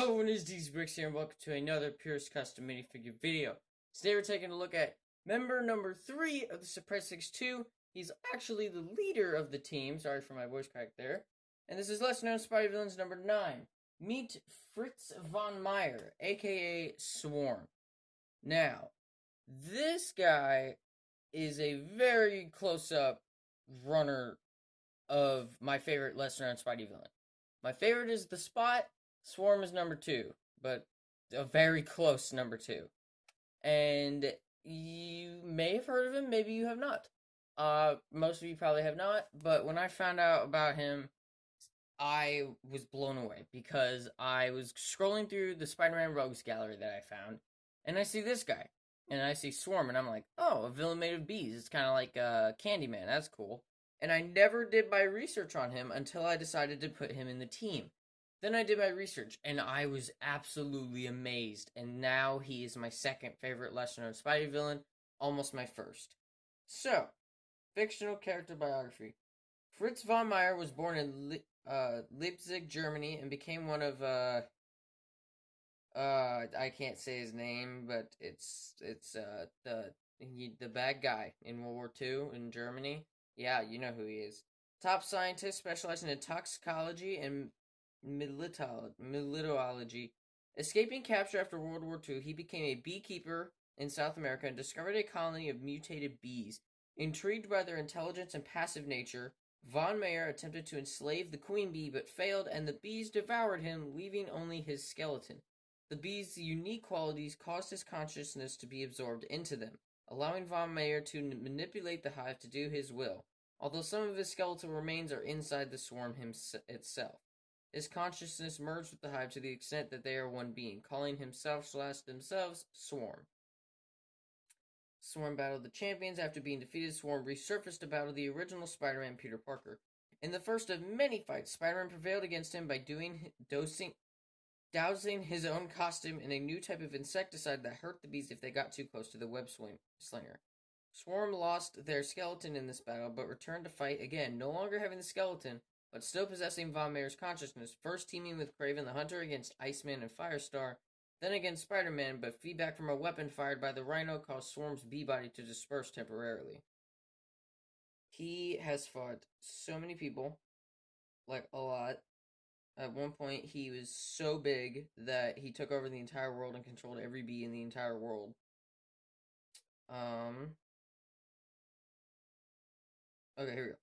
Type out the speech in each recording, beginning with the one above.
Hello everyone, it's DC Bricks here and welcome to another Purist Custom Minifigure video. Today we're taking a look at member number 3 of the Surpressed 2. He's actually the leader of the team, sorry for my voice crack there. And this is lesser known Spidey villains number 9. Meet Fritz von Meyer, aka Swarm. Now, this guy is a very close-up runner of my favorite lesser known Spidey villain. My favorite is the Spot. Swarm is number 2, but a very close number 2. And you may have heard of him, maybe you have not. Most of you probably have not, but when I found out about him, I was blown away because I was scrolling through the Spider-Man Rogues gallery that I found, and I see this guy, and I see Swarm, and I'm like, oh, a villain made of bees. It's kind of like Candyman. That's cool. And I never did my research on him until I decided to put him in the team. Then I did my research, and I was absolutely amazed, and now he is my second favorite lesser-known Spidey villain, almost my first. So, fictional character biography. Fritz von Meyer was born in Leipzig, Germany, and became one of, I can't say his name, but it's the bad guy in World War II in Germany. Yeah, you know who he is. Top scientist specializing in toxicology and militology. Escaping capture after World War II, he became a beekeeper in South America and discovered a colony of mutated bees. Intrigued by their intelligence and passive nature, von Meyer attempted to enslave the queen bee but failed, and the bees devoured him, leaving only his skeleton. The bees' unique qualities caused his consciousness to be absorbed into them, allowing von Meyer to manipulate the hive to do his will, although some of his skeletal remains are inside the swarm itself. His consciousness merged with the hive to the extent that they are one being, calling himself/themselves Swarm. Swarm battled the champions. After being defeated, Swarm resurfaced to battle the original Spider-Man, Peter Parker. In the first of many fights, Spider-Man prevailed against him by dousing his own costume in a new type of insecticide that hurt the bees if they got too close to the web slinger. Swarm lost their skeleton in this battle, but returned to fight again, no longer having the skeleton, but still possessing Von Meyer's consciousness, first teaming with Kraven the Hunter against Iceman and Firestar, then against Spider-Man, but feedback from a weapon fired by the Rhino caused Swarm's bee body to disperse temporarily. He has fought so many people, like a lot. At one point, he was so big that he took over the entire world and controlled every bee in the entire world. Okay, here we go.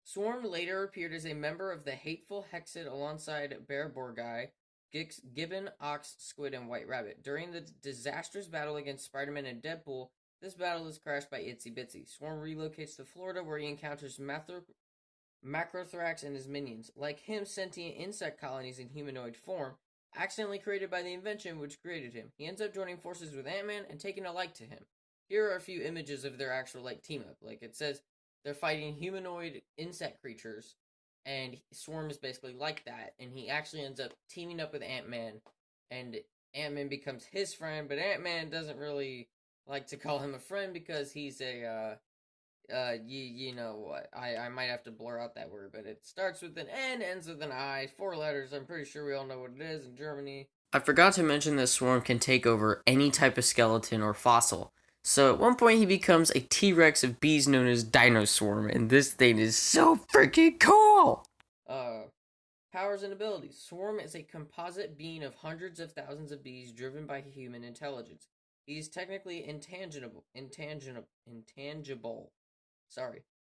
Swarm later appeared as a member of the Hateful Hexed alongside Bearborgai, Gibbon, Ox, Squid, and White Rabbit. During the disastrous battle against Spider-Man and Deadpool, this battle is crashed by Itsy Bitsy. Swarm relocates to Florida, where he encounters Macrothrax and his minions. Like him, sentient insect colonies in humanoid form, accidentally created by the invention which created him. He ends up joining forces with Ant-Man and taking a like to him. Here are a few images of their actual, team-up. Like, it says they're fighting humanoid insect creatures, and Swarm is basically like that, and he actually ends up teaming up with Ant-Man, and Ant-Man becomes his friend, but Ant-Man doesn't really like to call him a friend because he's a, you know what, I might have to blur out that word, but it starts with an N, ends with an I, 4 letters, I'm pretty sure we all know what it is in Germany. I forgot to mention that Swarm can take over any type of skeleton or fossil. So at one point he becomes a T-Rex of bees known as Dino Swarm, and this thing is so freaking cool! Powers and abilities. Swarm is a composite being of hundreds of thousands of bees driven by human intelligence. He is technically intangible,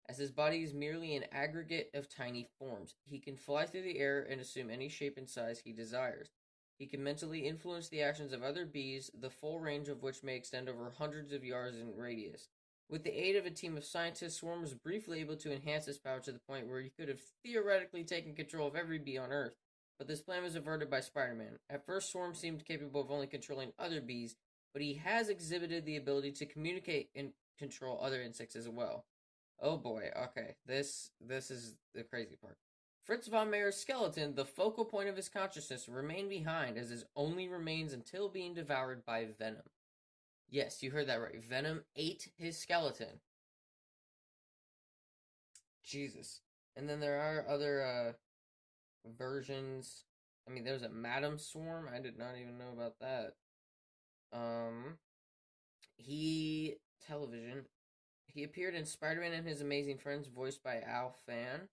as his body is merely an aggregate of tiny forms. He can fly through the air and assume any shape and size he desires. He can mentally influence the actions of other bees, the full range of which may extend over hundreds of yards in radius. With the aid of a team of scientists, Swarm was briefly able to enhance his power to the point where he could have theoretically taken control of every bee on Earth, but this plan was averted by Spider-Man. At first, Swarm seemed capable of only controlling other bees, but he has exhibited the ability to communicate and control other insects as well. Oh boy, okay, this is the crazy part. Fritz von Meyer's skeleton, the focal point of his consciousness, remained behind as his only remains until being devoured by Venom. Yes, you heard that right. Venom ate his skeleton. Jesus. And then there are other versions I mean, there's a Madam Swarm. I did not even know about that. Um, he television. He appeared in Spider-Man and His Amazing Friends, voiced by Al Fan.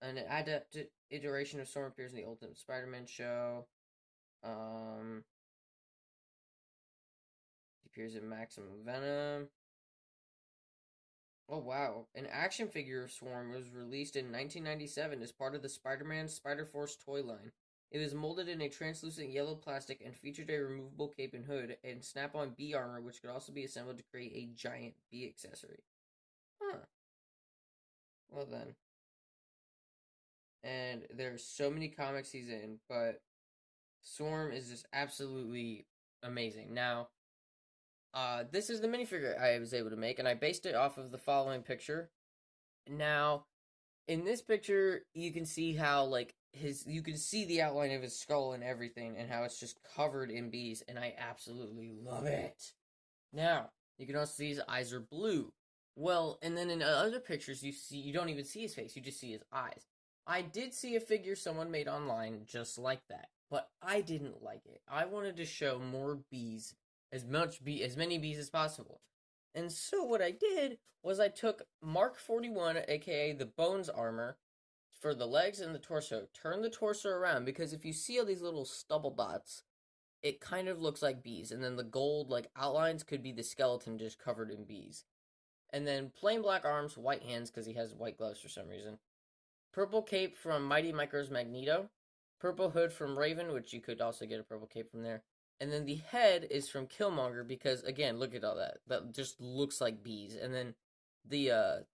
An adapted iteration of Storm appears in the Ultimate Spider-Man show. He appears in Maximum Venom. Oh wow! An action figure of Swarm was released in 1997 as part of the Spider-Man Spider-Force toy line. It was molded in a translucent yellow plastic and featured a removable cape and hood and snap-on bee armor, which could also be assembled to create a giant bee accessory. Huh. Well then. And there's so many comics he's in, but Swarm is just absolutely amazing. Now, this is the minifigure I was able to make, and I based it off of the following picture. Now, in this picture, you can see how, like, you can see the outline of his skull and everything, and how it's just covered in bees, and I absolutely love it. Now, you can also see his eyes are blue. Well, and then in other pictures, you don't even see his face, you just see his eyes. I did see a figure someone made online just like that, but I didn't like it. I wanted to show more bees, as many bees as possible. And so what I did was I took Mark 41, aka the Bones armor, for the legs and the torso. Turned the torso around, because if you see all these little stubble dots, it kind of looks like bees. And then the gold, like, outlines could be the skeleton just covered in bees. And then plain black arms, white hands, because he has white gloves for some reason. Purple cape from Mighty Micro's Magneto. Purple hood from Raven, which you could also get a purple cape from there. And then the head is from Killmonger, because, again, look at all that. That just looks like bees. And then the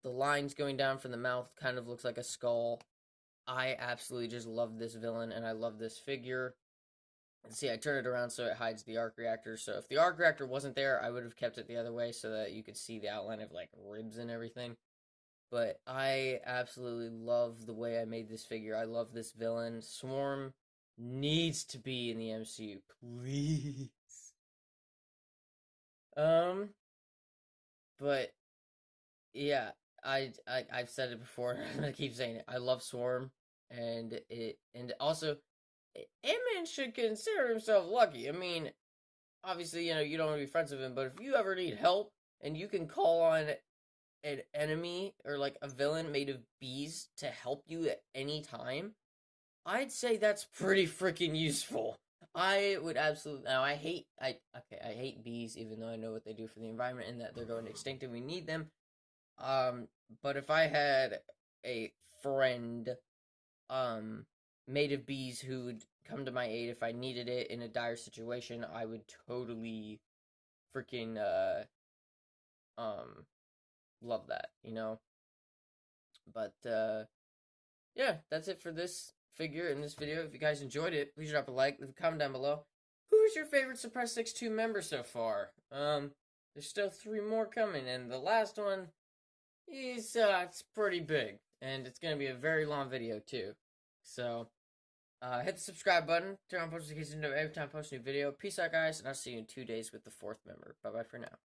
lines going down from the mouth kind of looks like a skull. I absolutely just love this villain, and I love this figure. And see, I turned it around so it hides the arc reactor. So if the arc reactor wasn't there, I would have kept it the other way so that you could see the outline of, like, ribs and everything. But I absolutely love the way I made this figure. I love this villain. Swarm needs to be in the MCU, please. But yeah, I've said it before. I keep saying it. I love Swarm, and also, Ant-Man should consider himself lucky. I mean, obviously, you don't want to be friends with him, but if you ever need help and you can call on an enemy or like a villain made of bees to help you at any time, I'd say that's pretty freaking useful. I would absolutely. Now I hate bees, even though I know what they do for the environment and that they're going extinct and we need them. But if I had a friend made of bees who would come to my aid if I needed it in a dire situation, I would totally freaking love that, But yeah, that's it for this figure in this video. If you guys enjoyed it, please drop a like, leave a comment down below. Who's your favorite Surpressed 6-2 member so far? There's still 3 more coming, and the last one is it's pretty big, and it's gonna be a very long video too. So hit the subscribe button, turn on post notifications every time I post a new video. Peace out, guys, and I'll see you in 2 days with the 4th member. Bye bye for now.